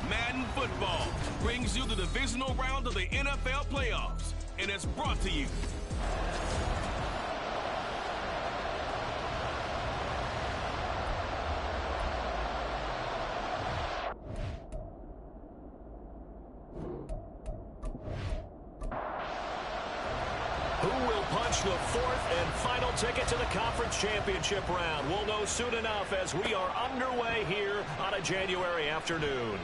Madden Football brings you the divisional round of the NFL playoffs, and it's brought to you. Who will punch the fourth and final ticket to the conference championship round? We'll know soon enough as we are underway here on a January afternoon.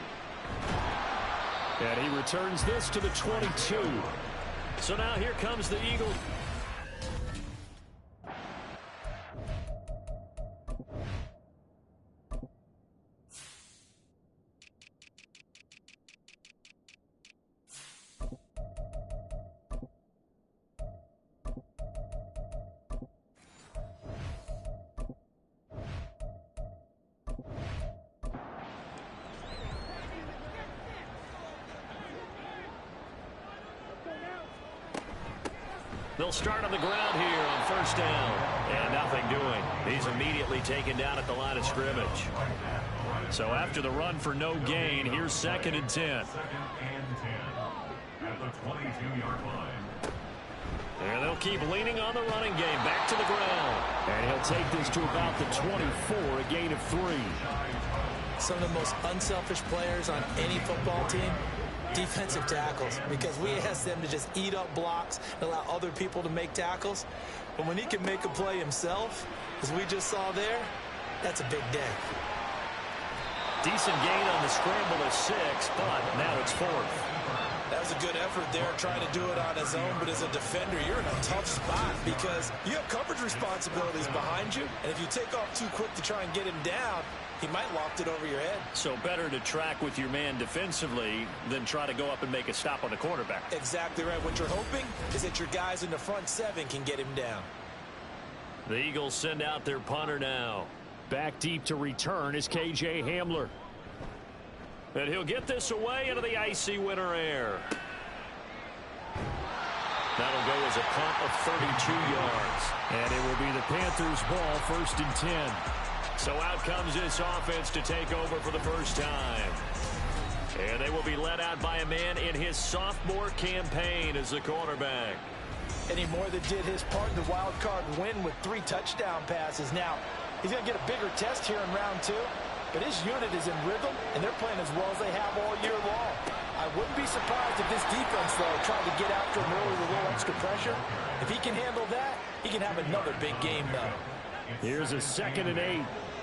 And he returns this to the 22. So now here comes the Eagles. They'll start on the ground here on first down. And nothing doing. He's immediately taken down at the line of scrimmage. So after the run for no gain, here's 2nd and 10. At the 22-yard line. And they'll keep leaning on the running game. Back to the ground. And he'll take this to about the 24, a gain of 3. Some of the most unselfish players on any football team, defensive tackles, because we ask them to just eat up blocks and allow other people to make tackles. But when he can make a play himself, as we just saw there, that's a big day. Decent gain on the scramble is 6, but now it's 4th. That was a good effort there, trying to do it on his own, but as a defender, you're in a tough spot because you have coverage responsibilities behind you, and if you take off too quick to try and get him down, he might loft it over your head. So better to track with your man defensively than try to go up and make a stop on the quarterback. Exactly right. What you're hoping is that your guys in the front 7 can get him down. The Eagles send out their punter now. Back deep to return is K.J. Hamler. And he'll get this away into the icy winter air. That'll go as a punt of 32 yards. And it will be the Panthers' ball, 1st and 10. So out comes this offense to take over for the first time. And they will be led out by a man in his sophomore campaign as the quarterback. Eddie Moore that did his part in the wild card win with 3 touchdown passes. Now, he's going to get a bigger test here in round 2, but his unit is in rhythm, and they're playing as well as they have all year long. I wouldn't be surprised if this defense, though, tried to get after him early with a little extra pressure. If he can handle that, he can have another big game, though. Here's a 2nd and 8.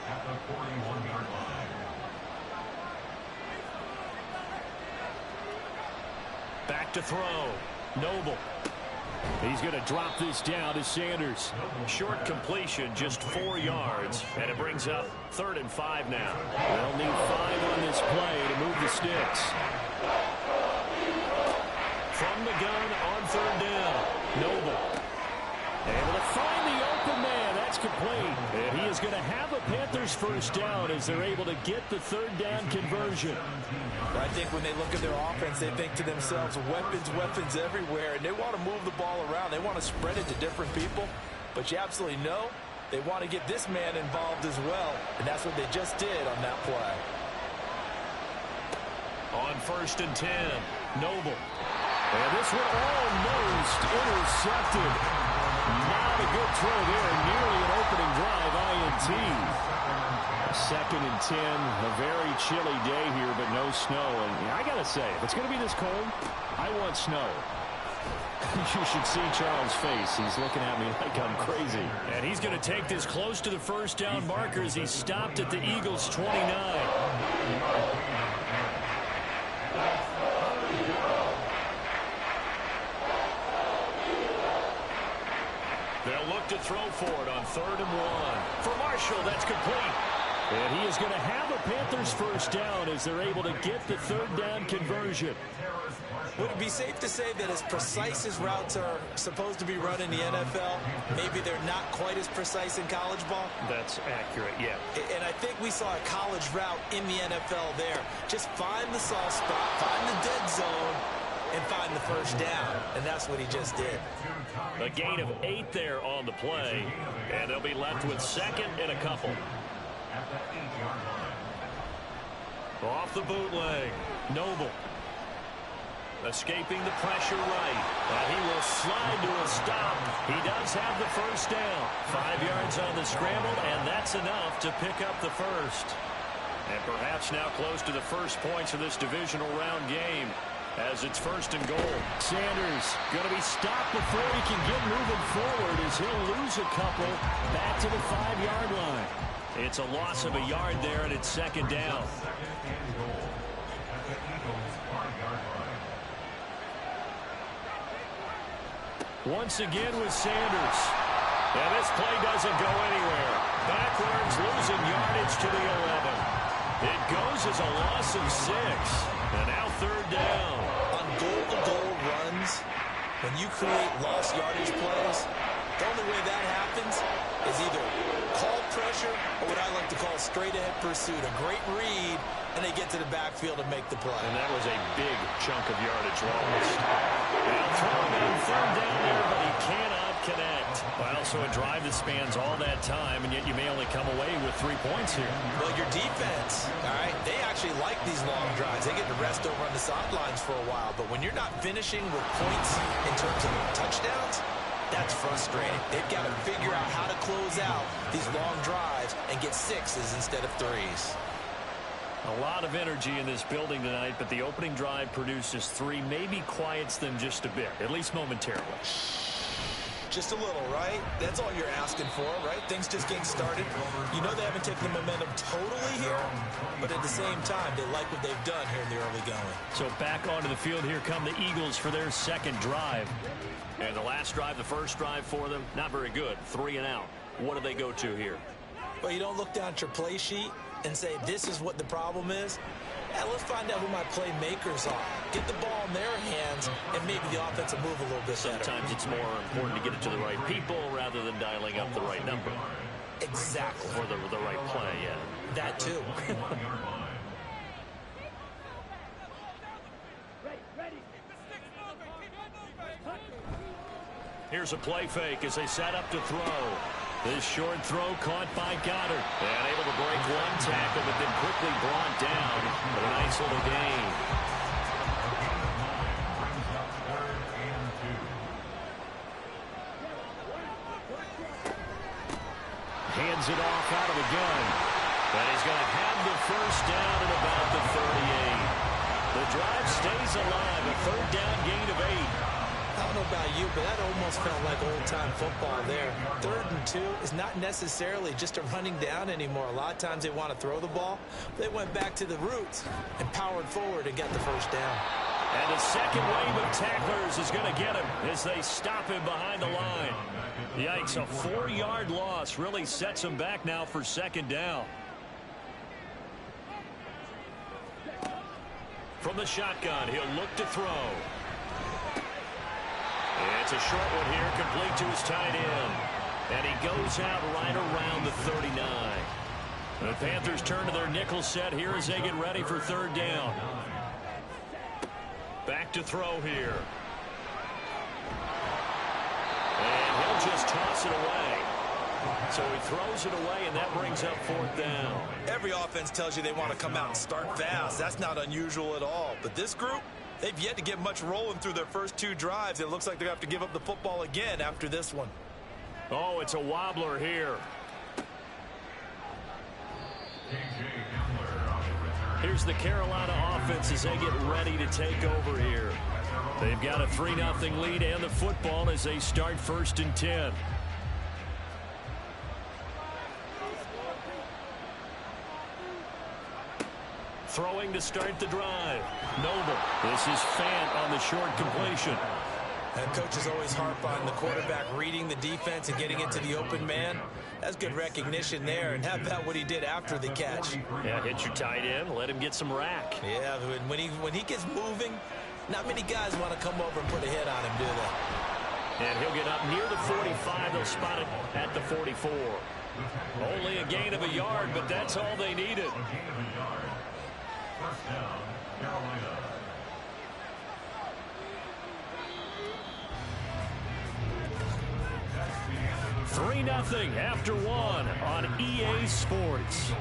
At the 41-yard line. Back to throw. Noble. He's going to drop this down to Sanders. Short completion, just 4 yards, and it brings up 3rd and 5 now. They'll need 5 on this play to move the sticks. From the gun on 3rd down. Noble. Able to find the open man. That's complete. And he is going to have a Panthers first down as they're able to get the 3rd down conversion. I think when they look at their offense, they think to themselves, weapons everywhere, and they want to move the ball around. They want to spread it to different people, but you absolutely know they want to get this man involved as well, and that's what they just did on that play. On 1st and 10, Noble. And this one almost intercepted. Not a good throw there, nearly an opening drive, INT. 2nd and 10, a very chilly day here, but no snow. And I got to say, if it's going to be this cold, I want snow. You should see Charles' face. He's looking at me like I'm crazy. And he's going to take this close to the first down marker as he stopped at the Eagles' 29. They'll look to throw for it on 3rd and 1. For Marshall, that's complete. And he is going to have a Panthers first down as they're able to get the 3rd down conversion. Would it be safe to say that as precise as routes are supposed to be run in the NFL, maybe they're not quite as precise in college ball? That's accurate, yeah. And I think we saw a college route in the NFL there. Just find the soft spot, find the dead zone, and find the first down. And that's what he just did. A gain of 8 there on the play, and they'll be left with 2nd and a couple. Off the bootleg, Noble. Escaping the pressure right. And he will slide to a stop. He does have the first down. 5 yards on the scramble, and that's enough to pick up the first. And perhaps now close to the first points of this divisional round game as it's 1st and goal. Sanders going to be stopped before he can get moving forward as he'll lose a couple back to the 5-yard line. It's a loss of a yard there, and it's 2nd down. Once again with Sanders. And this play doesn't go anywhere. Backwards, losing yardage to the 11. It goes as a loss of 6. And now 3rd down. On goal-to-goal runs, when you create lost yardage plays, the only way that happens is either call pressure or what I like to call straight-ahead pursuit. A great read, and they get to the backfield and make the play. And that was a big chunk of yardage lost. Now throwing on 3rd down there, but he cannot connect. Well, so a drive that spans all that time, and yet you may only come away with 3 points here. Well, your defense, all right, they actually like these long drives. They get to rest over on the sidelines for a while, but when you're not finishing with points in terms of touchdowns, that's frustrating. They've got to figure out how to close out these long drives and get 6s instead of 3s. A lot of energy in this building tonight, but the opening drive produces 3, maybe quiets them just a bit, at least momentarily. Just a little, right? That's all you're asking for, right? Things just getting started. You know they haven't taken the momentum totally here, but at the same time, they like what they've done here in the early going. So back onto the field, here come the Eagles for their 2nd drive. And the last drive, the first drive for them, not very good. 3 and out. What do they go to here? Well, you don't look down at your play sheet and say, this is what the problem is. Let's find out who my playmakers are. Get the ball in their hands, and maybe the offense will move a little bit better. Sometimes it's more important to get it to the right people rather than dialing up the right number. Exactly. Or the right play, yeah. That too. Here's a play fake as they set up to throw. This short throw caught by Goddard. And able to break 1 tackle, but then quickly brought down. But a nice little gain. Hands it off out of the gun. And he's going to have the first down at about the 38. The drive stays alive. A 3rd down gain of 8. I don't know about you, but that almost felt like old-time football there. 3rd and 2 is not necessarily just a running down anymore. A lot of times they want to throw the ball. They went back to the roots and powered forward and got the first down. And the second wave of tacklers is going to get him as they stop him behind the line. Yikes, a 4-yard loss really sets him back now for 2nd down. From the shotgun, he'll look to throw. It's a short one here, complete to his tight end. And he goes out right around the 39. The Panthers turn to their nickel set here as they get ready for 3rd down. Back to throw here. And he'll just toss it away. So he throws it away, and that brings up 4th down. Every offense tells you they want to come out and start fast. That's not unusual at all. But this group, they've yet to get much rolling through their first 2 drives. It looks like they're going to have to give up the football again after this one. Oh, it's a wobbler here. Here's the Carolina offense as they get ready to take over here. They've got a 3-0 lead and the football as they start 1st and 10. Throwing to start the drive. Noble. This is Fant on the short completion. And coaches always harp on the quarterback reading the defense and getting into the open man. That's good recognition there. And how about what he did after the catch? Yeah, hit your tight end, let him get some rack. Yeah, when he gets moving, not many guys want to come over and put a hit on him, do they? And he'll get up near the 45. They'll spot it at the 44. Only a gain of a yard, but that's all they needed. A gain of a yard. First down, Carolina. That's the end of the 3-0 after one on EA Sports.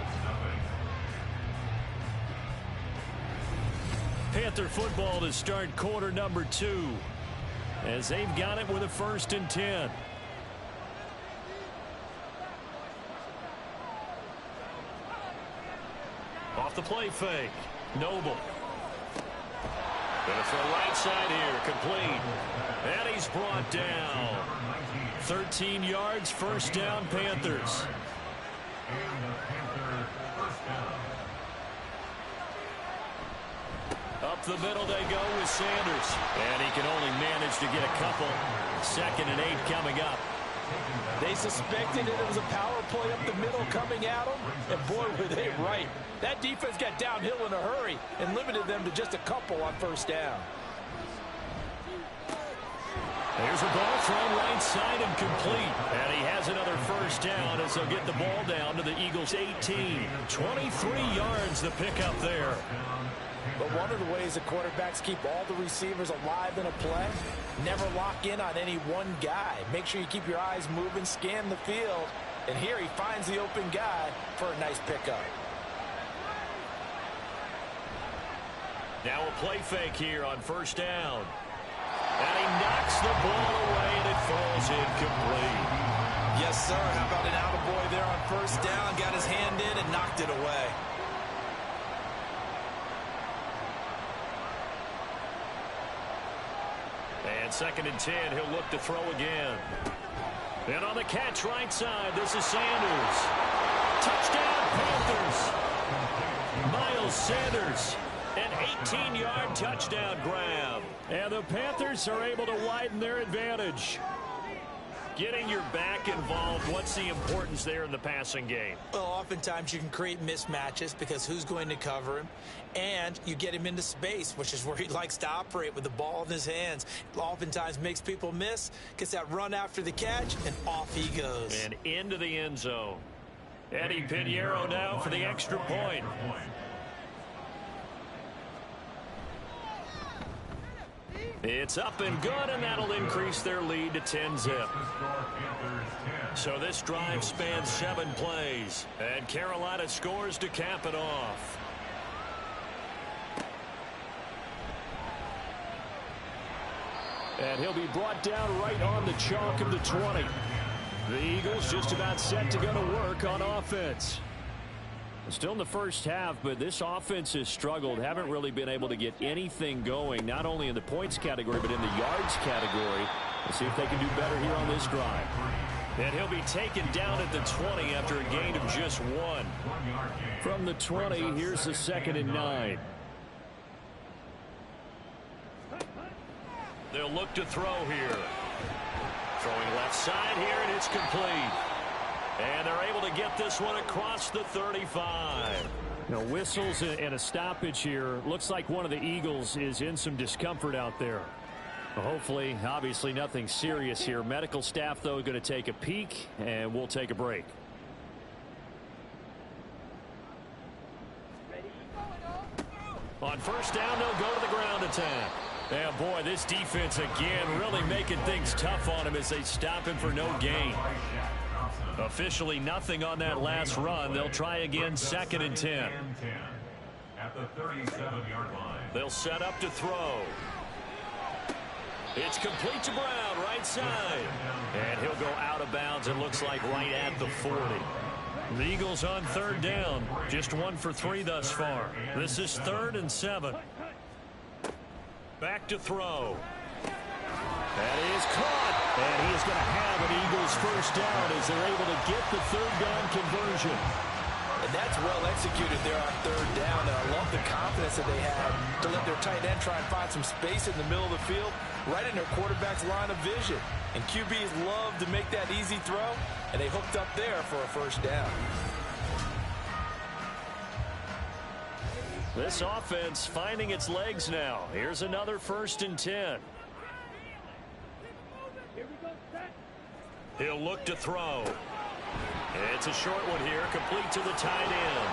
Panther football to start quarter number 2 as they've got it with a 1st and 10. Off the play fake. Noble. Gonna throw right side here. Complete. And he's brought down. 13 yards. First down, Panthers. And the Panther first down. Up the middle they go with Sanders. And he can only manage to get a couple. 2nd and 8 coming up. They suspected it was a power play up the middle coming at them, and boy, were they right. That defense got downhill in a hurry and limited them to just a couple on first down. There's a ball thrown right side and complete. And he has another first down as they'll get the ball down to the Eagles' 18. 23 yards the pickup there. But one of the ways the quarterbacks keep all the receivers alive in a play, never lock in on any one guy. Make sure you keep your eyes moving, scan the field. And here he finds the open guy for a nice pickup. Now a play fake here on first down. And he knocks the ball away and it falls incomplete. Yes, sir. How about an attaboy there on first down? Got his hand in and knocked it away. And 2nd and 10, he'll look to throw again. And on the catch right side, this is Sanders. Touchdown, Panthers. Miles Sanders, an 18-yard touchdown grab. And the Panthers are able to widen their advantage. Getting your back involved, what's the importance there in the passing game? Well, oftentimes you can create mismatches because who's going to cover him? And you get him into space, which is where he likes to operate with the ball in his hands. Oftentimes makes people miss, gets that run after the catch, and off he goes. And into the end zone. Eddie Pinheiro now for the extra point. It's up and good, and that'll increase their lead to 10-zip. So this drive spans 7 plays, and Carolina scores to cap it off. And he'll be brought down right on the chalk of the 20. The Eagles just about set to go to work on offense. Still in the first half, but this offense has struggled. Haven't really been able to get anything going, not only in the points category, but in the yards category. Let's see if they can do better here on this drive. And he'll be taken down at the 20 after a gain of just 1. From the 20, here's the 2nd and 9. They'll look to throw here. Throwing left side here, and it's complete. And they're able to get this one across the 35. Now, whistles and a stoppage here. Looks like one of the Eagles is in some discomfort out there. Well, hopefully, obviously, nothing serious here. Medical staff, though, going to take a peek, and we'll take a break. On first down, they'll go to the ground attack. And, boy, this defense, again, really making things tough on him as they stop him for no gain. Officially nothing on that last run. They'll try again, 2nd and 10. At the 37-yard line. They'll set up to throw. It's complete to Brown, right side. And he'll go out of bounds, it looks like right at the 40. The Eagles on 3rd down. Just 1 for 3 thus far. This is 3rd and 7. Back to throw. That is caught. And he is going to have an Eagles first down as they're able to get the 3rd down conversion. And that's well executed there on 3rd down. And I love the confidence that they had to let their tight end try and find some space in the middle of the field. right in their quarterback's line of vision. And QBs love to make that easy throw, and they hooked up there for a first down. This offense finding its legs now. Here's another 1st and 10. He'll look to throw. It's a short one here, complete to the tight end.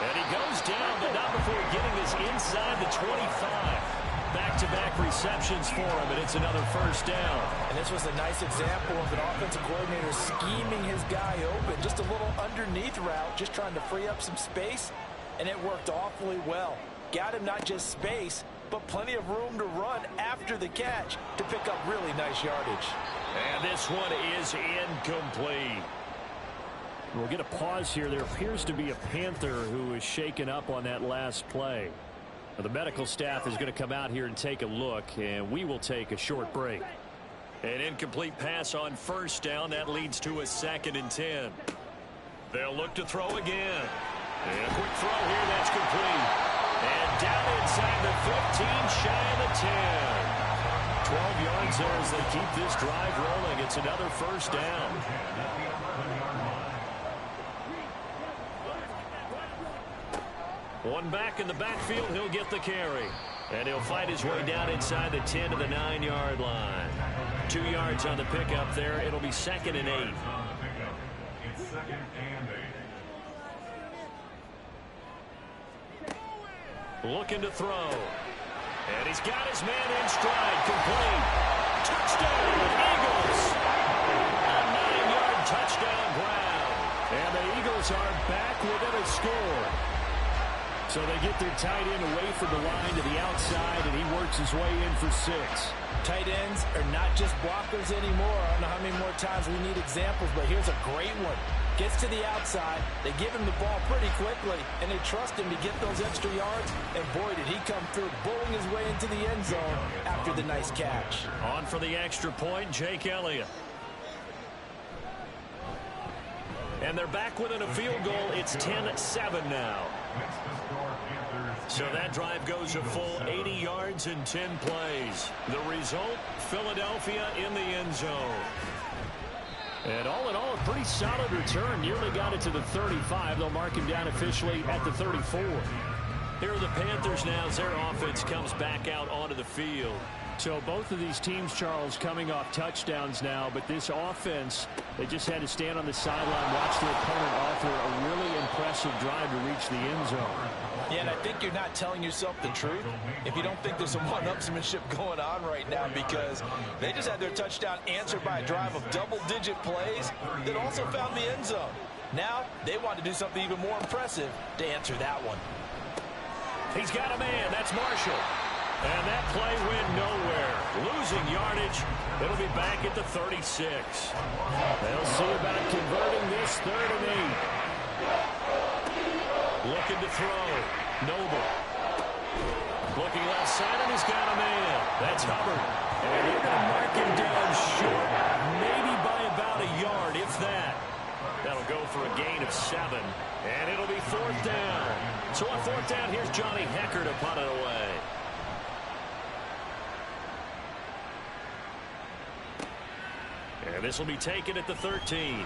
And he goes down, but not before getting this inside the 25. Back-to-back receptions for him, and it's another first down. And this was a nice example of an offensive coordinator scheming his guy open. Just a little underneath route, just trying to free up some space, and it worked awfully well. Got him not just space, but plenty of room to run after the catch to pick up really nice yardage. And this one is incomplete. We'll get a pause here. There appears to be a Panther who is shaken up on that last play. The medical staff is going to come out here and take a look, and we will take a short break. An incomplete pass on first down. That leads to a 2nd and 10. They'll look to throw again. And a quick throw here. That's complete. And down inside the 15, shy of the 10. 12 yards there as they keep this drive rolling. It's another first down. One back in the backfield, he'll get the carry. And he'll fight his way down inside the 10 to the 9-yard line. 2 yards on the pickup there. It'll be 2nd and 8. It's 2nd and 8. Looking to throw. And he's got his man in stride. Complete. Touchdown, Eagles. A 9-yard touchdown ground. And the Eagles are back within a score. So they get their tight end away from the line to the outside, and he works his way in for 6. Tight ends are not just blockers anymore. I don't know how many more times we need examples, but here's a great one. Gets to the outside, they give him the ball pretty quickly, and they trust him to get those extra yards, and boy, did he come through, bowling his way into the end zone after the nice catch. On for the extra point, Jake Elliott. And they're back within a field goal. It's 10-7 now. So that drive goes a full 80 yards in 10 plays. The result, Philadelphia in the end zone. And all in all, a pretty solid return. Nearly got it to the 35. They'll mark him down officially at the 34. Here are the Panthers now as their offense comes back out onto the field. So both of these teams, Charles, coming off touchdowns now, but this offense, they just had to stand on the sideline, watch their opponent offer a really impressive drive to reach the end zone. Yeah, and I think you're not telling yourself the truth if you don't think there's some one-upsmanship going on right now, because they just had their touchdown answered by a drive of double-digit plays that also found the end zone. Now they want to do something even more impressive to answer that one. He's got a man. That's Marshall. And that play went nowhere. Losing yardage. It'll be back at the 36. They'll see about converting this 3rd and 8. Looking to throw. Noble. Looking left side, and he's got a man. That's Hubbard. And they're going to mark him down short, maybe by about a yard, if that. That'll go for a gain of 7. And it'll be 4th down. So on 4th down, here's Johnny Hecker to punt it away. And this will be taken at the 13.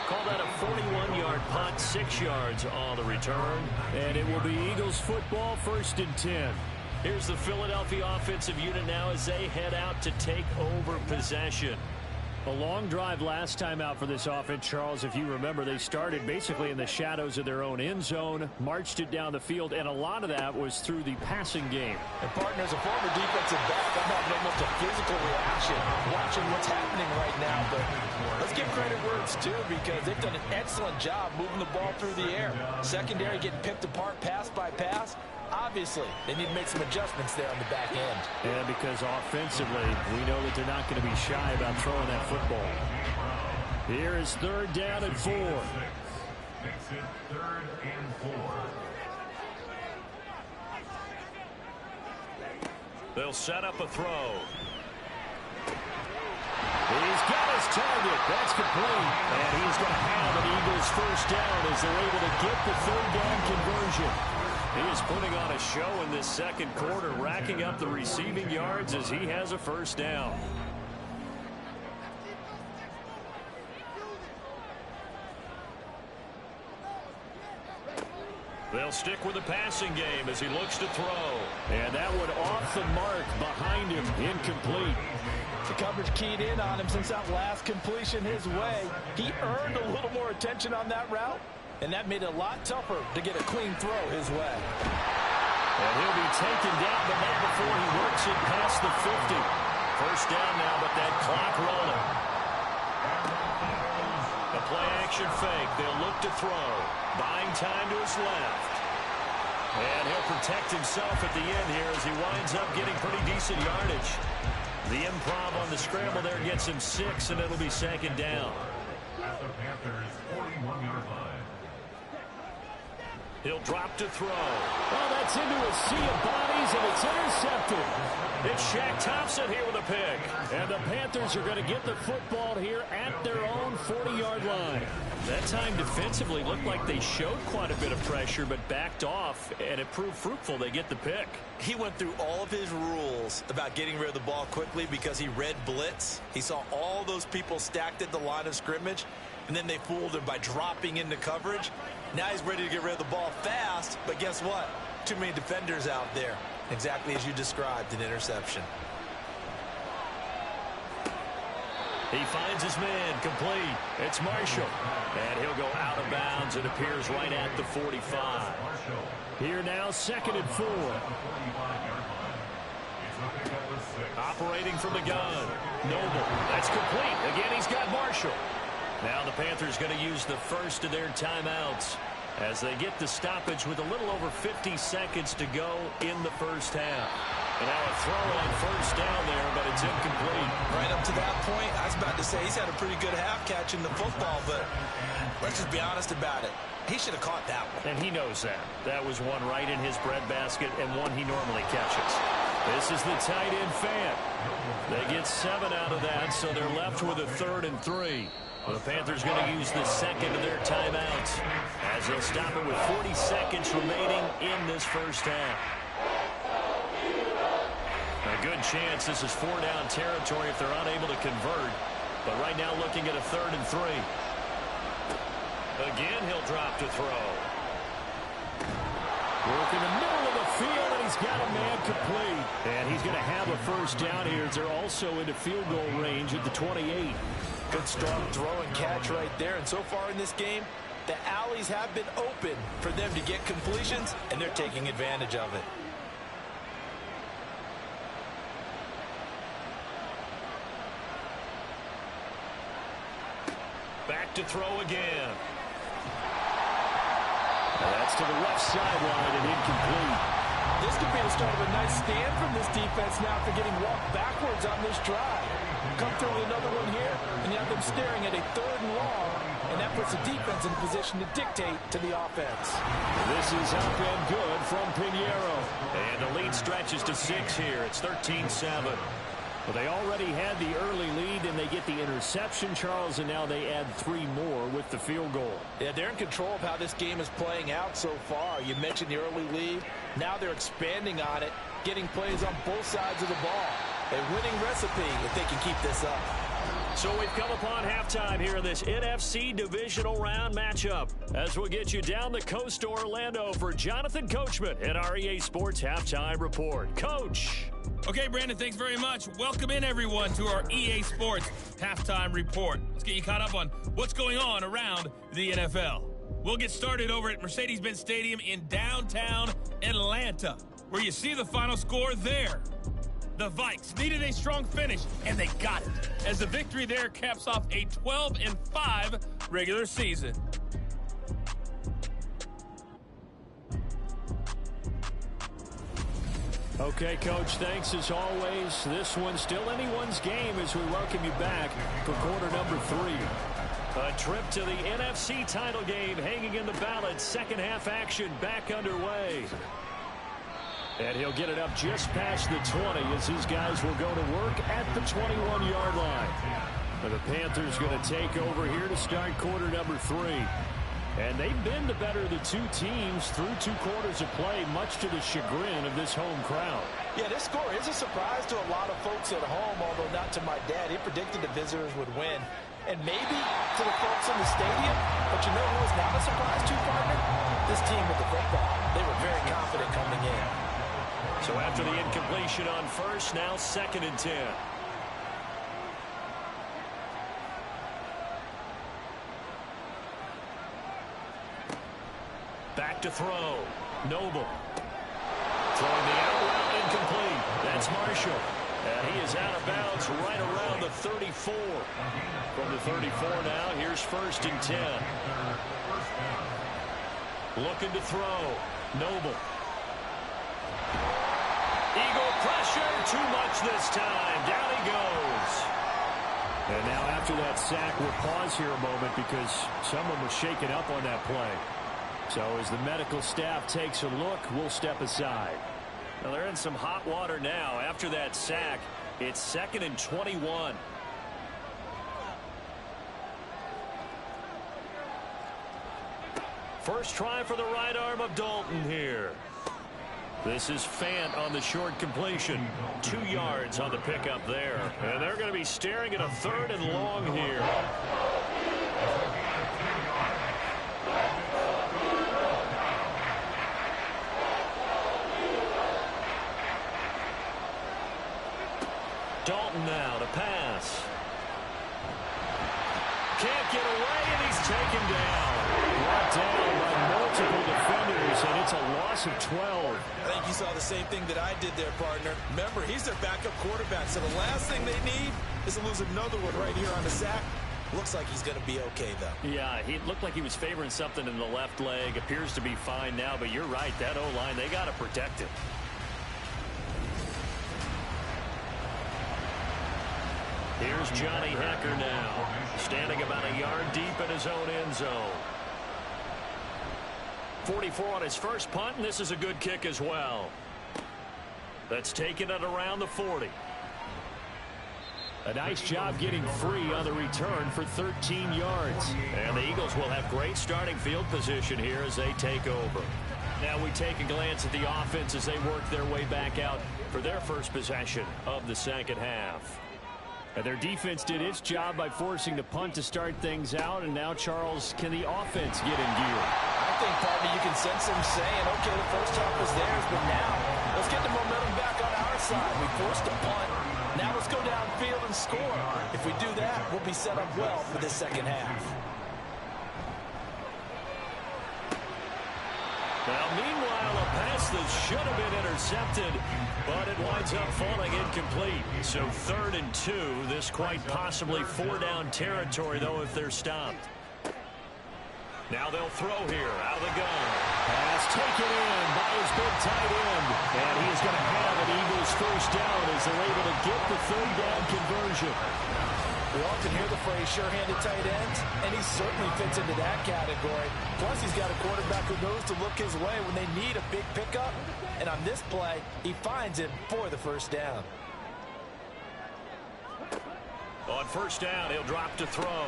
Call that a 41-yard punt, 6 yards on the return. And it will be Eagles football, 1st and 10. Here's the Philadelphia offensive unit now as they head out to take over possession. A long drive last time out for this offense, Charles. If you remember, they started basically in the shadows of their own end zone, marched it down the field, and a lot of that was through the passing game. And partner, as a former defensive back, I'm having almost a physical reaction watching what's happening right now. But let's give credit where it's due, because they've done an excellent job moving the ball through the air. Secondary getting picked apart pass by pass. Obviously, they need to make some adjustments there on the back end. Yeah, because offensively, we know that they're not going to be shy about throwing that football. Here is 3rd down and 4. Makes it 3rd and 4. They'll set up a throw. He's got his target. That's complete. And he's going to have an Eagles first down as they're able to get the 3rd down conversion. He is putting on a show in this second quarter, racking up the receiving yards as he has a first down. They'll stick with the passing game as he looks to throw. And that one off the mark behind him, incomplete. The coverage keyed in on him since that last completion his way. He earned a little more attention on that route, and that made it a lot tougher to get a clean throw his way. And he'll be taken down, but not before he works it past the 50. First down now, but that clock rolling. A play-action fake. They'll look to throw. Buying time to his left. And he'll protect himself at the end here as he winds up getting pretty decent yardage. The improv on the scramble there gets him 6, and it'll be second down. At the Panthers' 41-yard line. He'll drop to throw. Well, that's into a sea of bodies, and it's intercepted. It's Shaq Thompson here with a pick. And the Panthers are going to get the football here at their own 40-yard line. That time defensively looked like they showed quite a bit of pressure, but backed off, and it proved fruitful. They get the pick. He went through all of his rules about getting rid of the ball quickly because he read blitz. He saw all those people stacked at the line of scrimmage, and then they fooled him by dropping into coverage. Now he's ready to get rid of the ball fast, but guess what? Too many defenders out there. Exactly as you described, an interception. He finds his man, complete. It's Marshall. And he'll go out of bounds. It appears right at the 45. Here now, 2nd and 4. Operating from the gun. Noble. That's complete. Again, he's got Marshall. Now the Panthers going to use the first of their timeouts as they get the stoppage with a little over 50 seconds to go in the first half. And now a throw on first down there, but it's incomplete. Right up to that point, I was about to say he's had a pretty good half catching the football, but let's just be honest about it. He should have caught that one. And he knows that. That was one right in his breadbasket and one he normally catches. This is the tight end fan. They get 7 out of that, so they're left with a 3rd and 3. The Panthers going to use the second of their timeouts as they'll stop it with 40 seconds remaining in this first half. A good chance this is 4-down territory if they're unable to convert. But right now looking at a 3rd and 3. Again, he'll drop to throw. Work in the middle of the field, and he's got a man complete. And he's going to have a first down here as they're also into field goal range at the 28. Good strong throw and catch right there. And so far in this game, the alleys have been open for them to get completions, and they're taking advantage of it. Back to throw again. And that's to the left sideline and incomplete. This could be the start of a nice stand from this defense now after getting walked backwards on this drive. Come through with another one here, and you have them staring at a 3rd and long, and that puts the defense in a position to dictate to the offense. This is up and good from Pinheiro. And the lead stretches to 6 here. It's 13-7. Well, they already had the early lead, and they get the interception, Charles, and now they add 3 more with the field goal. Yeah, they're in control of how this game is playing out so far. You mentioned the early lead. Now they're expanding on it, getting plays on both sides of the ball. A winning recipe if they can keep this up. So we've come upon halftime here in this NFC divisional round matchup as we'll get you down the coast to Orlando for Jonathan Coachman at our EA Sports Halftime Report. Coach. Okay, Brandon, thanks very much. Welcome in, everyone, to our EA Sports Halftime Report. Let's get you caught up on what's going on around the NFL. We'll get started over at Mercedes-Benz Stadium in downtown Atlanta, where you see the final score there. The Vikes needed a strong finish, and they got it, as the victory there caps off a 12-5 regular season. Okay, Coach, thanks as always. This one's still anyone's game as we welcome you back for quarter number 3. A trip to the NFC title game hanging in the balance. Second half action back underway. And he'll get it up just past the 20 as these guys will go to work at the 21-yard line. And the Panthers going to take over here to start quarter number 3. And they've been the better of the two teams through 2 quarters of play, much to the chagrin of this home crowd. Yeah, this score is a surprise to a lot of folks at home, although not to my dad. He predicted the visitors would win. And maybe to the folks in the stadium, but you know who is not a surprise to, partner? This team with the football. They were very confident coming in. So after the incompletion on first, now 2nd and 10. Back to throw. Noble. Throwing the out route incomplete. That's Marshall. And he is out of bounds right around the 34. From the 34 now, here's 1st and 10. Looking to throw. Noble. Eagle pressure. Too much this time. Down he goes. And now after that sack, we'll pause here a moment because someone was shaken up on that play. So as the medical staff takes a look, we'll step aside. Now they're in some hot water now. After that sack, it's 2nd and 21. First try for the right arm of Dalton here. This is Fant on the short completion. 2 yards on the pickup there. And they're going to be staring at a 3rd and long here. Dalton now to pass. Can't get away, and he's taken down. Brought down by multiple defenders, and it's a loss of 12. I think you saw the same thing that I did there, partner. Remember, he's their backup quarterback, so the last thing they need is to lose another one right here on the sack. Looks like he's going to be okay, though. Yeah, he looked like he was favoring something in the left leg. Appears to be fine now, but you're right. That O-line, they got to protect it. Here's Johnny Hecker now, standing about a yard deep in his own end zone. 44 on his first punt, and this is a good kick as well. That's taken at around the 40. A nice job getting free on the return for 13 yards. And the Eagles will have great starting field position here as they take over. Now we take a glance at the offense as they work their way back out for their first possession of the second half. And their defense did its job by forcing the punt to start things out. And now, Charles, can the offense get in gear? I think, partner, you can sense them saying, okay, the first half was theirs, but now let's get the momentum back on our side. We forced a punt. Now let's go downfield and score. If we do that, we'll be set up well for the second half. Now, meanwhile, a pass that should have been intercepted, but it winds up falling incomplete. So 3rd and 2. This quite possibly 4-down territory, though, if they're stopped. Now they'll throw here out of the gun. Pass taken in by his big tight end. And he's going to have an Eagles first down as they're able to get the 3rd down conversion. We often hear the phrase sure-handed tight ends, and he certainly fits into that category. Plus, he's got a quarterback who knows to look his way when they need a big pickup. And on this play, he finds it for the first down. On first down, he'll drop to throw.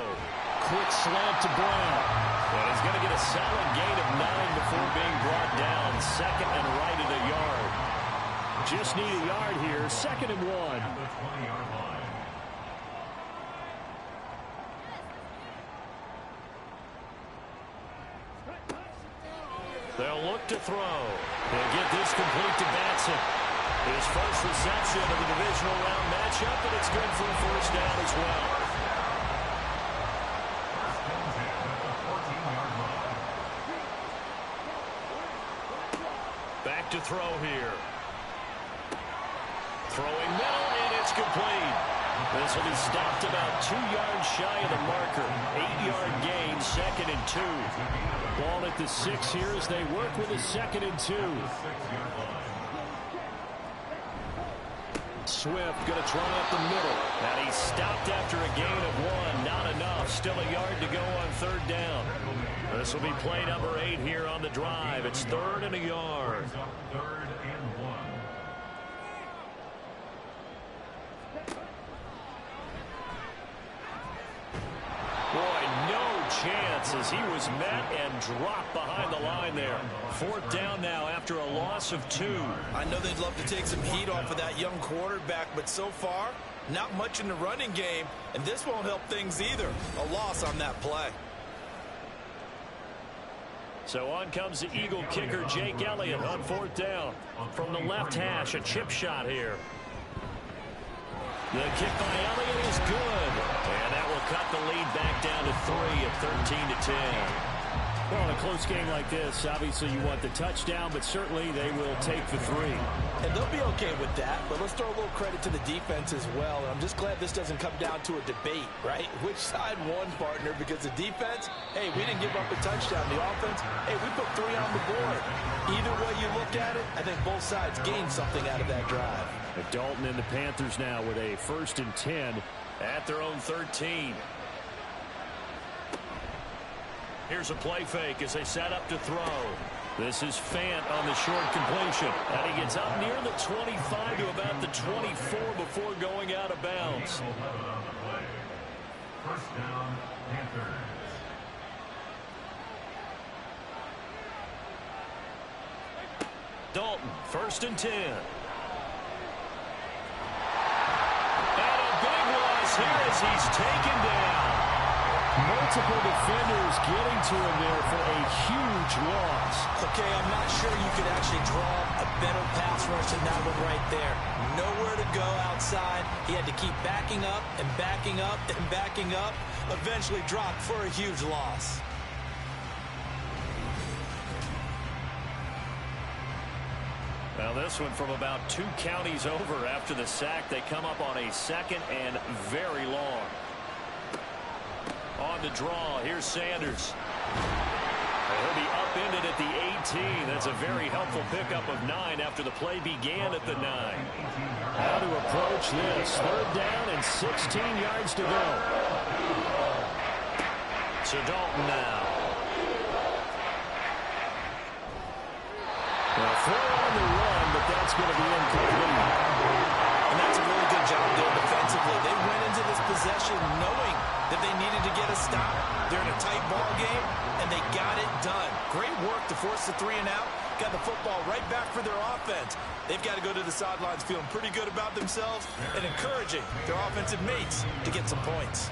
Quick slant to Brown. And he's going to get a solid gain of 9 before being brought down. 2nd and right at a yard. Just need a yard here. 2nd and 1. They'll look to throw. They'll get this complete to Batson. His first reception of the divisional round matchup, and it's good for a first down as well. Back to throw here. Throwing middle, and it's complete. This will be stopped about 2 yards shy of the marker. 8-yard gain, 2nd and 2. Ball at the 6 here as they work with a 2nd and 2. Swift going to try up the middle. And he's stopped after a gain of 1. Not enough. Still a yard to go on 3rd down. This will be play number 8 here on the drive. It's 3rd and a yard. 3rd and 1. Boy, no chance as he was met and dropped behind the line there. 4th down now after a loss of 2. I know they'd love to take some heat off of that young quarterback, but so far, not much in the running game, and this won't help things either. A loss on that play. So on comes the Eagle kicker, Jake Elliott, on 4th down. From the left hash, a chip shot here. The kick by Elliott is good. And that will cut the lead back down to 3 at 13-10. Well, in a close game like this, obviously you want the touchdown, but certainly they will take the 3. And they'll be okay with that, but let's throw a little credit to the defense as well. And I'm just glad this doesn't come down to a debate, right? Which side won, partner? Because the defense, hey, we didn't give up a touchdown. The offense, hey, we put 3 on the board. Either way you look at it, I think both sides gained something out of that drive. Dalton and the Panthers now with a 1st and 10 at their own 13. Here's a play fake as they set up to throw. This is Fant on the short completion. And he gets up near the 25 to about the 24 before going out of bounds. 1st down, Panthers. Dalton, 1st and 10. And a big loss here as he's taken down. Multiple defenders getting to him there for a huge loss. Okay, I'm not sure you could actually draw a better pass rush than that one right there. Nowhere to go outside. He had to keep backing up and backing up and backing up. Eventually dropped for a huge loss. Now this one from about 2 counties over after the sack. They come up on a 2nd and very long. On the draw, here's Sanders. He'll be upended at the 18. That's a very helpful pickup of 9 after the play began at the 9. How to approach this. 3rd down and 16 yards to go. So Dalton now. Well, throw on the run, but that's going to be incomplete. And that's a really good job there defensively. They went into this possession knowing that they needed to get a stop. They're in a tight ball game, and they got it done. Great work to force the 3 and out. Got the football right back for their offense. They've got to go to the sidelines feeling pretty good about themselves and encouraging their offensive mates to get some points.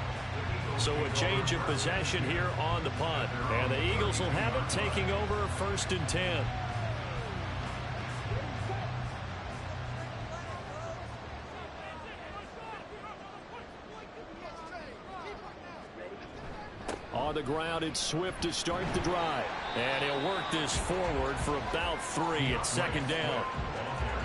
So a change of possession here on the punt. And the Eagles will have it taking over 1st and 10. On the ground, it's Swift to start the drive. And he'll work this forward for about 3 at 2nd down.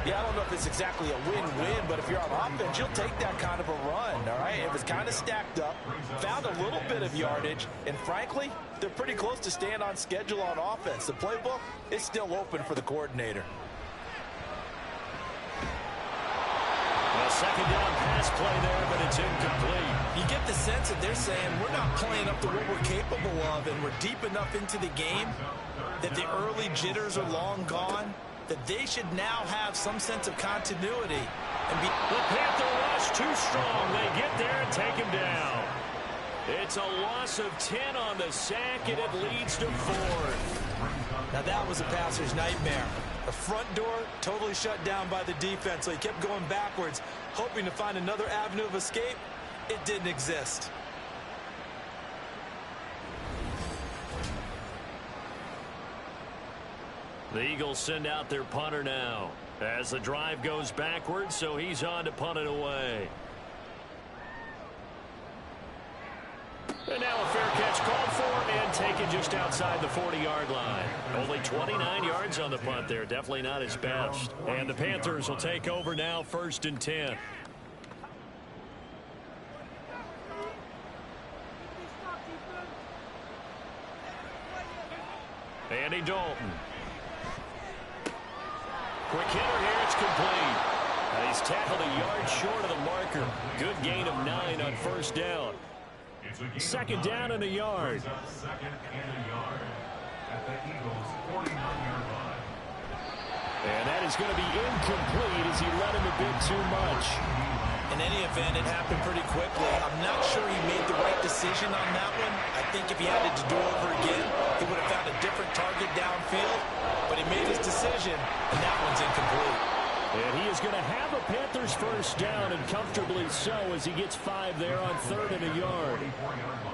Yeah, I don't know if it's exactly a win-win, but if you're on offense, you'll take that kind of a run, all right? It was kind of stacked up, found a little bit of yardage, and frankly, they're pretty close to staying on schedule on offense. The playbook is still open for the coordinator. A 2nd down pass play there, but it's incomplete. You get the sense that they're saying we're not playing up to what we're capable of, and we're deep enough into the game that the early jitters are long gone, that they should now have some sense of continuity. And the Panther rush too strong. They get there and take him down. It's a loss of 10 on the sack, and it leads to 4th. Now that was a passer's nightmare. The front door totally shut down by the defense, so he kept going backwards, hoping to find another avenue of escape. It didn't exist. The Eagles send out their punter now as the drive goes backwards, so he's on to punt it away. And now a fair catch called for and taken just outside the 40-yard line. Only 29 yards on the punt there. Definitely not his best. And the Panthers will take over now 1st and 10. Andy Dalton. Quick hitter here. It's complete. And he's tackled a yard short of the marker. Good gain of 9 on 1st down. 2nd down and a yard. 2nd and a yard at the Eagles' 49-yard line. And that is going to be incomplete as he let him a bit too much. In any event, it happened pretty quickly. I'm not sure he made the right decision on that one. I think if he had it to do over again, he would have found a different target downfield. But he made his decision, and that one's incomplete. And he is going to have a Panthers first down, and comfortably so, as he gets 5 there on 3rd and a yard.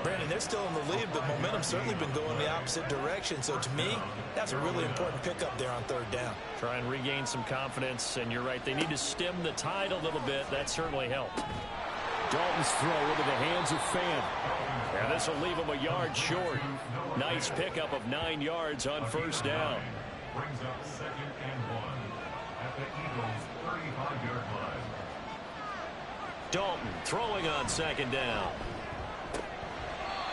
Brandon, they're still in the lead, but momentum's certainly been going the opposite direction. So to me, that's a really important pickup there on 3rd down. Try and regain some confidence, and you're right, they need to stem the tide a little bit. That certainly helped. Dalton's throw into the hands of Fan. And this will leave him a yard short. Nice pickup of 9 yards on first down. Brings up 2nd and 1 at the Eagles' 35-yard line. Dalton throwing on 2nd down.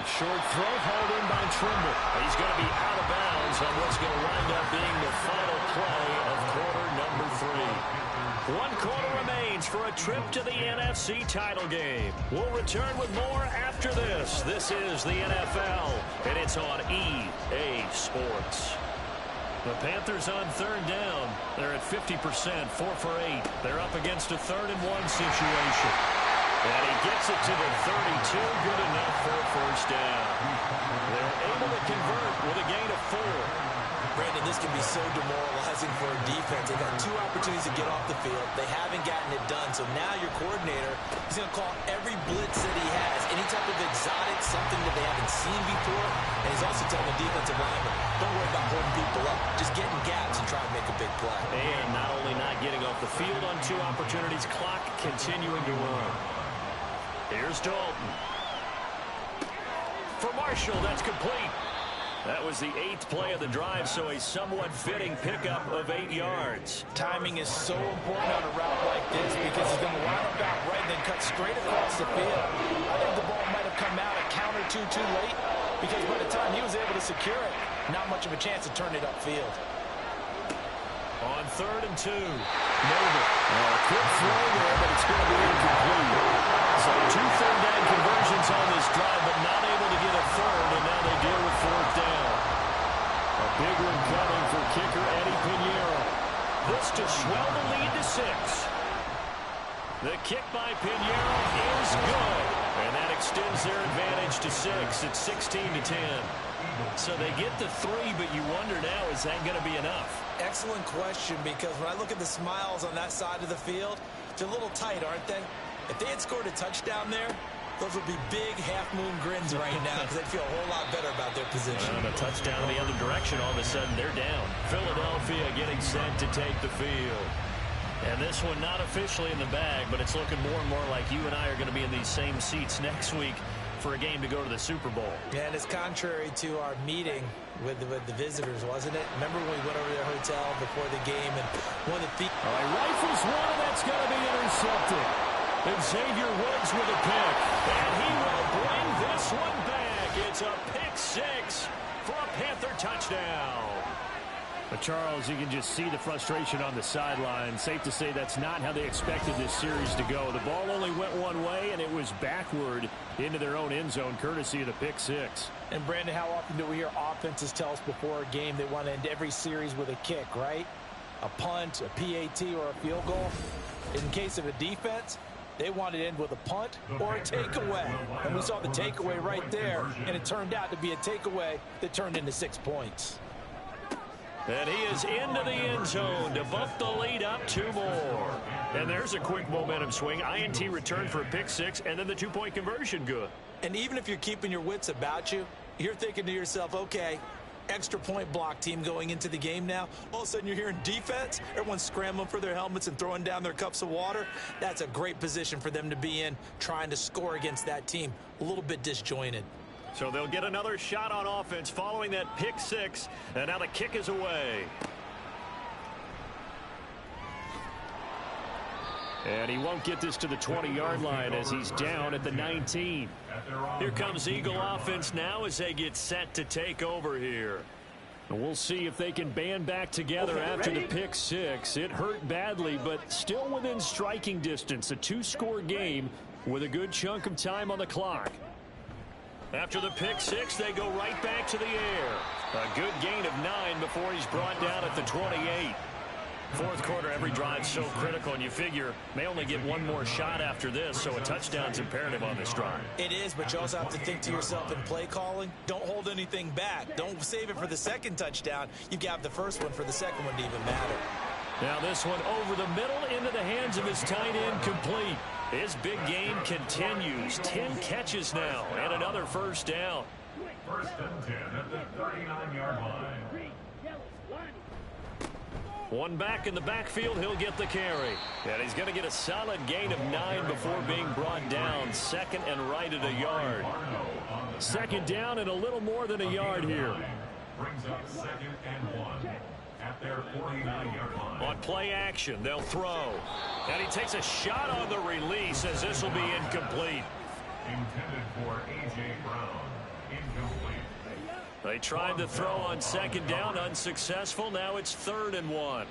Short throw hauled in by Trimble. He's going to be out of bounds on what's going to wind up being the final play of quarter number 3. 1 quarter remains for a trip to the NFC title game. We'll return with more after this. This is the NFL, and it's on EA Sports. The Panthers on 3rd down. They're at 50%, 4 for 8. They're up against a 3rd and 1 situation. And he gets it to the 32, good enough for a first down. They're able to convert with a gain of 4. Brandon, this can be so demoralizing for a defense. They've got 2 opportunities to get off the field. They haven't gotten it done. So now your coordinator is going to call every blitz that he has, any type of exotic, something that they haven't seen before. And he's also telling the defensive lineman, don't worry about holding people up. Just get in gaps and try and make a big play. And not only not getting off the field on 2 opportunities, clock continuing to run. Here's Dalton. For Marshall, that's complete. That was the 8th play of the drive, so a somewhat fitting pickup of 8 yards. Timing is so important on a route like this because he's going to line up out right and then cut straight across the field. I think the ball might have come out a count or two too late because by the time he was able to secure it, not much of a chance to turn it upfield. On 3rd and 2, Noble. Quick throw there, but it's going to be incomplete. So 2 third down conversions on this drive, but not able to get a 3rd, and now they deal with 4th down. A big one coming for kicker Eddie Pinheiro. This to swell the lead to 6. The kick by Pinheiro is good, and that extends their advantage to 6. It's 16-10. So they get the 3, but you wonder now, is that going to be enough? Excellent question, because when I look at the smiles on that side of the field, they're a little tight, aren't they? If they had scored a touchdown there, those would be big half-moon grins right now because they'd feel a whole lot better about their position. And a touchdown in the other direction, all of a sudden they're down. Philadelphia getting set to take the field. And this one not officially in the bag, but it's looking more and more like you and I are going to be in these same seats next week for a game to go to the Super Bowl. Yeah, and it's contrary to our meeting with the visitors, wasn't it? Remember when we went over to their hotel before the game and one of the... All right, rifles one, and that's going to be intercepted. And Xavier Woods with a pick. And he will bring this one back. It's a pick 6 for a Panther touchdown. But Charles, you can just see the frustration on the sideline. Safe to say that's not how they expected this series to go. The ball only went one way, and it was backward into their own end zone, courtesy of the pick 6. And, Brandon, how often do we hear offenses tell us before a game they want to end every series with a kick, right? A punt, a PAT, or a field goal. In case of a defense, they wanted to end with a punt or a takeaway. And we saw the takeaway right there, and it turned out to be a takeaway that turned into 6 points. And he is into the end zone to bump the lead up 2 more. And there's a quick momentum swing. INT return for a pick 6, and then the 2-point conversion good. And even if you're keeping your wits about you, you're thinking to yourself, okay, extra point block team going into the game now. All of a sudden you're hearing defense. Everyone's scrambling for their helmets and throwing down their cups of water. That's a great position for them to be in, trying to score against that team. A little bit disjointed. So they'll get another shot on offense following that pick 6. And now the kick is away. And he won't get this to the 20-yard line as he's down at the 19. Here comes Eagle offense now as they get set to take over here. And we'll see if they can band back together after the pick 6. It hurt badly, but still within striking distance. A 2-score game with a good chunk of time on the clock. After the pick 6, they go right back to the air. A good gain of 9 before he's brought down at the 28. Fourth quarter, every drive's so critical, and you figure may only get one more shot after this, so a touchdown's imperative on this drive. It is, but you also have to think to yourself in play calling, don't hold anything back. Don't save it for the second touchdown. You got the first one for the second one to even matter. Now this one over the middle into the hands of his tight end, complete. His big game continues. 10 catches now and another first down. First and 10 at the 39-yard line. One back in the backfield, he'll get the carry. And he's going to get a solid gain of 9 before being brought down. Second and right at a yard. Second down and a little more than a yard here. Brings up second and 1 at their 49-yard line. On play action, they'll throw. And he takes a shot on the release as this will be incomplete. Intended for A.J. Brown. Incomplete. They tried to throw on second down, unsuccessful. Now it's 3rd and 1.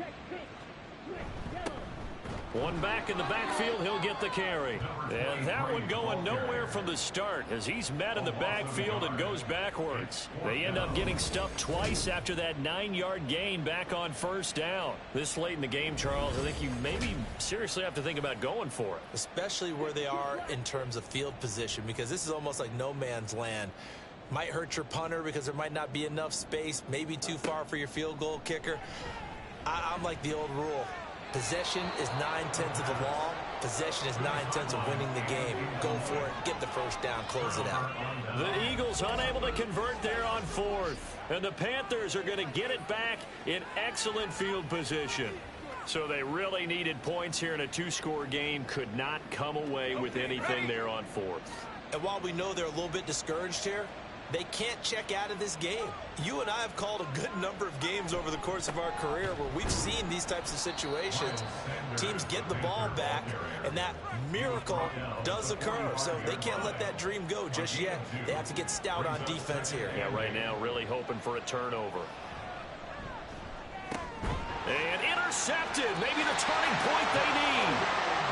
One back in the backfield, he'll get the carry. And that one going nowhere from the start as he's met in the backfield and goes backwards. They end up getting stuffed twice after that 9-yard gain back on first down. This late in the game, Charles, I think you maybe seriously have to think about going for it. Especially where they are in terms of field position, because this is almost like no man's land. Might hurt your punter because there might not be enough space, maybe too far for your field goal kicker. I'm like the old rule. Possession is 9/10 of the law. Possession is 9/10 of winning the game. Go for it, get the first down, close it out. The Eagles unable to convert there on 4th. And the Panthers are going to get it back in excellent field position. So they really needed points here in a 2-score game. Could not come away with anything there on 4th. And while we know they're a little bit discouraged here, they can't check out of this game. You and I have called a good number of games over the course of our career where we've seen these types of situations. Teams get the ball back, and that miracle does occur. So they can't let that dream go just yet. They have to get stout on defense here. Yeah, right now really hoping for a turnover. And intercepted. Maybe the turning point they need.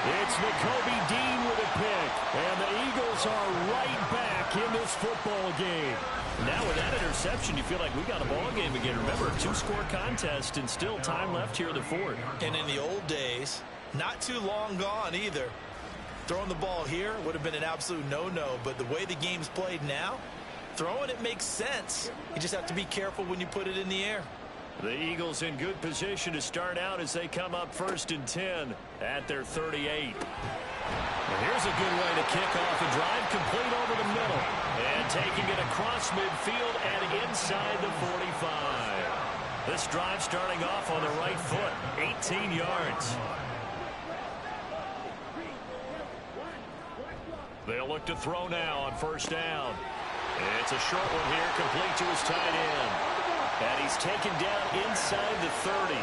It's Nakobe Dean with a pick. And the Eagles are right back in this football game. Now with that interception, you feel like we got a ball game again. Remember, a 2-score contest and still time left here in the 4th. And in the old days, not too long gone either, throwing the ball here would have been an absolute no-no. But the way the game's played now, throwing it makes sense. You just have to be careful when you put it in the air. The Eagles in good position to start out as they come up 1st and 10 at their 38. Well, here's a good way to kick off a drive, complete over the middle. And taking it across midfield and inside the 45. This drive starting off on the right foot, 18 yards. They'll look to throw now on first down. It's a short one here, complete to his tight end. And he's taken down inside the 30.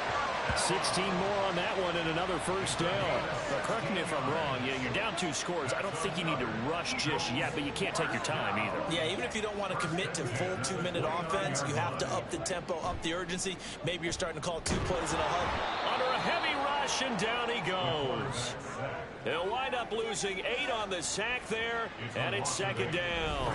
16 more on that one and another first down. Now, correct me if I'm wrong. Yeah, you're down 2 scores. I don't think you need to rush just yet, but you can't take your time either. Yeah, even if you don't want to commit to full 2-minute offense, you have to up the tempo, up the urgency. Maybe you're starting to call 2 plays in a hug. Under a heavy rush, and down he goes. He'll wind up losing 8 on the sack there, and it's second down.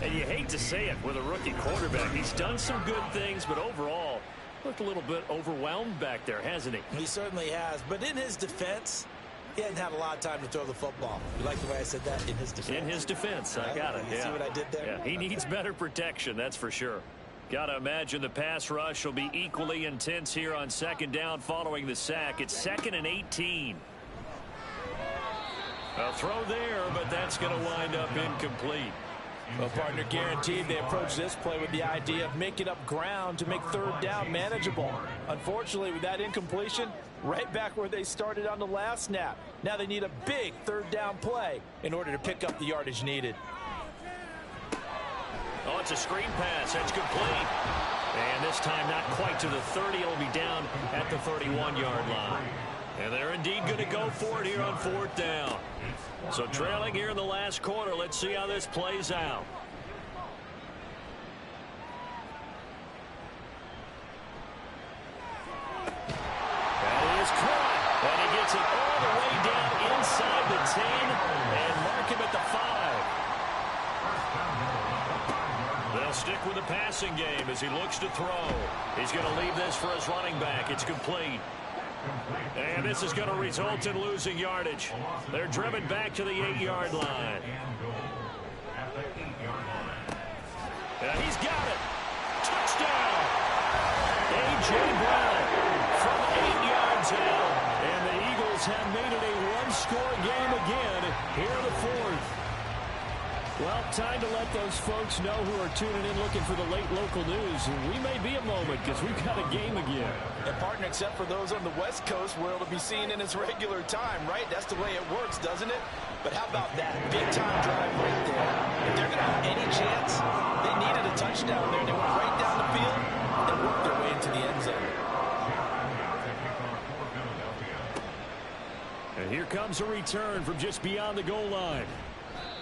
And you hate to say it with a rookie quarterback. He's done some good things, but overall, looked a little bit overwhelmed back there, hasn't he? He certainly has. But in his defense, he hasn't had a lot of time to throw the football. You like the way I said that? In his defense. In his defense. I got it. You see what I did there? Yeah, he needs better protection, that's for sure. Got to imagine the pass rush will be equally intense here on second down following the sack. It's 2nd and 18. A throw there, but that's going to wind up incomplete. Well, partner, guaranteed they approach this play with the idea of making up ground to make third down manageable. Unfortunately, with that incompletion, right back where they started on the last snap. Now they need a big third down play in order to pick up the yardage needed. Oh, it's a screen pass. That's complete. And this time not quite to the 30. It'll be down at the 31-yard line. And they're indeed going to go for it here on 4th down. So trailing here in the last quarter. Let's see how this plays out. That is caught. And he gets it all the way down inside the 10 and mark him at the 5. They'll stick with the passing game as he looks to throw. He's going to leave this for his running back. It's complete. And this is going to result in losing yardage. They're driven back to the 8-yard line. And he's got it. Touchdown. A.J. Brown from 8 yards out. And the Eagles have made it a one-score game again here in the fourth. Well, time to let those folks know who are tuning in looking for the late local news. We may be a moment because we've got a game again. And partner, except for those on the West Coast, where it'll be seen in its regular time, right? That's the way it works, doesn't it? But how about that big-time drive right there? If they're going to have any chance, they needed a touchdown there. They went right down the field and worked their way into the end zone. And here comes a return from just beyond the goal line.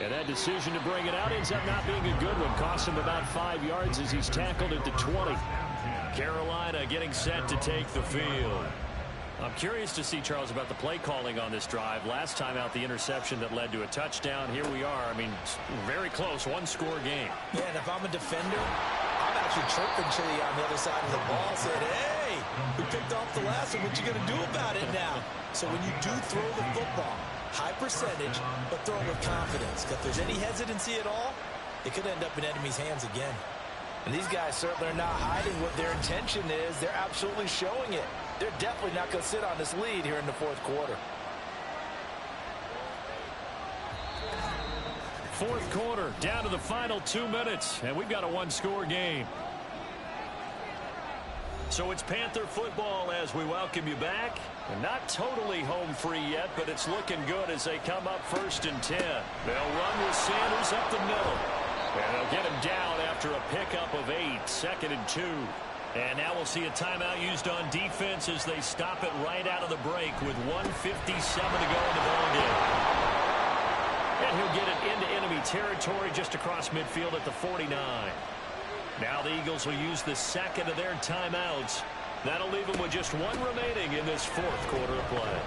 And that decision to bring it out ends up not being a good one. Cost him about 5 yards as he's tackled at the 20. Carolina getting set to take the field. I'm curious to see, Charles, about the play calling on this drive. Last time out, the interception that led to a touchdown. Here we are. I mean, very close, one-score game. Yeah, and if I'm a defender, I'm actually chirping Chili on the other side of the ball, saying, hey, we picked off the last one. What you going to do about it now? So when you do throw the football, high percentage, but throw it with confidence. If there's any hesitancy at all, it could end up in enemy's hands again. And these guys certainly are not hiding what their intention is. They're absolutely showing it. They're definitely not going to sit on this lead here in the fourth quarter. Fourth quarter, down to the final 2 minutes, and we've got a one-score game. So it's Panther football as we welcome you back. And not totally home free yet, but it's looking good as they come up 1st and 10. They'll run with Sanders up the middle. And they'll get him down after a pickup of 8, 2nd and 2. And now we'll see a timeout used on defense as they stop it right out of the break with 1:57 to go in the ballgame. And he'll get it into enemy territory just across midfield at the 49. Now the Eagles will use the second of their timeouts. That'll leave them with just one remaining in this fourth quarter of play.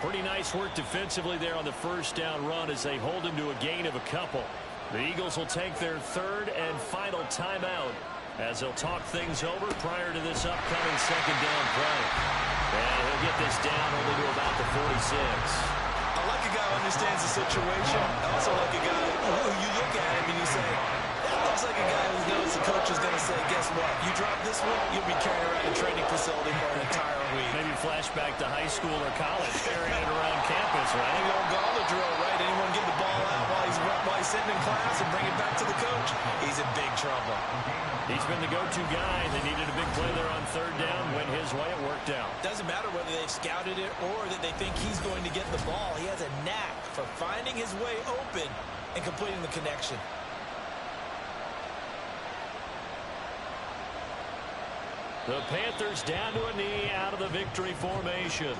Pretty nice work defensively there on the first down run as they hold him to a gain of a couple. The Eagles will take their third and final timeout as they'll talk things over prior to this upcoming second down play. And he'll get this down only to about the 46. I like a guy who understands the situation. I also like a guy who you look at him and you say, that looks like a guy who knows the coach is going to say, guess what? You drop this one, you'll be carrying around a training facility for an entire week. Maybe flashback to high school or college, carrying it around campus, right? The old Gala drill, right? Anyone give the ball out while he's sitting in class and bring it back to the coach? He's in big trouble. He's been the go-to guy. They needed a big play there on third down. Went his way. It worked out. Doesn't matter whether they've scouted it or that they think he's going to get the ball. He has a knack for finding his way open and completing the connection. The Panthers down to a knee out of the victory formation.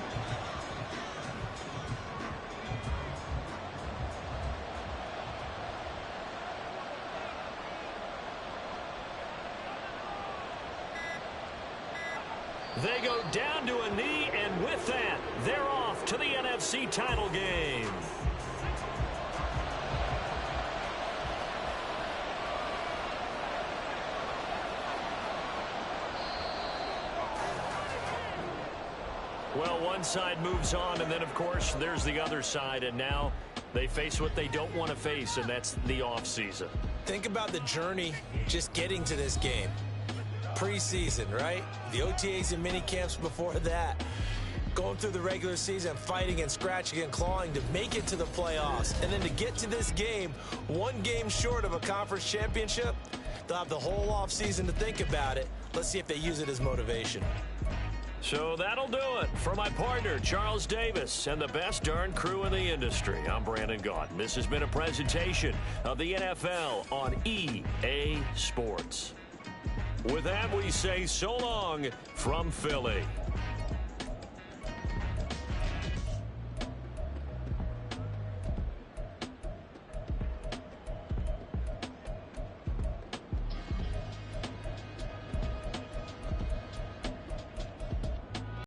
They go down to a knee, and with that, they're off to the NFC title game. Well, one side moves on, and then, of course, there's the other side, and now they face what they don't want to face, and that's the offseason. Think about the journey just getting to this game. Preseason, right? The OTAs and mini camps before that. Going through the regular season, fighting and scratching and clawing to make it to the playoffs. And then to get to this game, one game short of a conference championship, they'll have the whole offseason to think about it. Let's see if they use it as motivation. So that'll do it for my partner, Charles Davis, and the best darn crew in the industry. I'm Brandon Gaudin. This has been a presentation of the NFL on EA Sports. With that, we say so long from Philly.